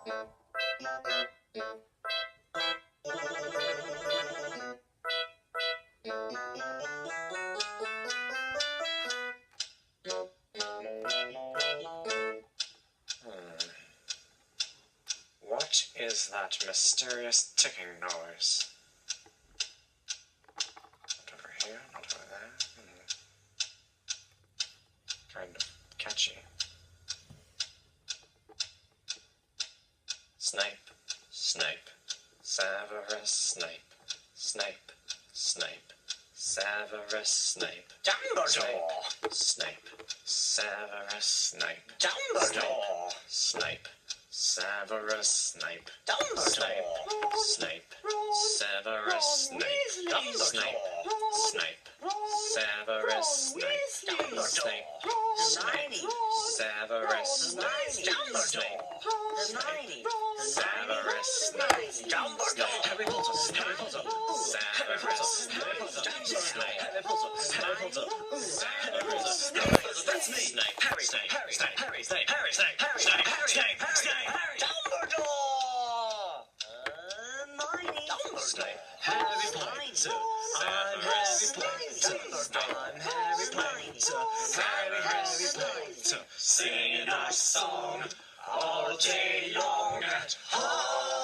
What is that mysterious ticking noise? Not over here, not over there. Kind of catchy. Snape, Snape, Severus Snape, Snape, Snape, Severus Snape, Dumbledore! Snape, Severus Snape, Dumbledore! Snape, Severus Snape, Dumbledore! Snape, Severus Snape, Snape, Snape, Severus Snape, Snape, Hermione! Severus Snape, Dumbledore! Hermione! Severus Snape, Dumbledore! Harry Potter, Harry Potter, Severus Snape, Harry Potter, Severus that's me, Snape, Harry, Snape, Harry, Snape, Harry, Snape, Harry, Snape, Harry, Snape, Harry, Snape, Harry, Dumbledore! Hermione! Snape, Harry Potter, Severus Snape, I'm Harry Potter, Harry Potter, singing our song all day long at home.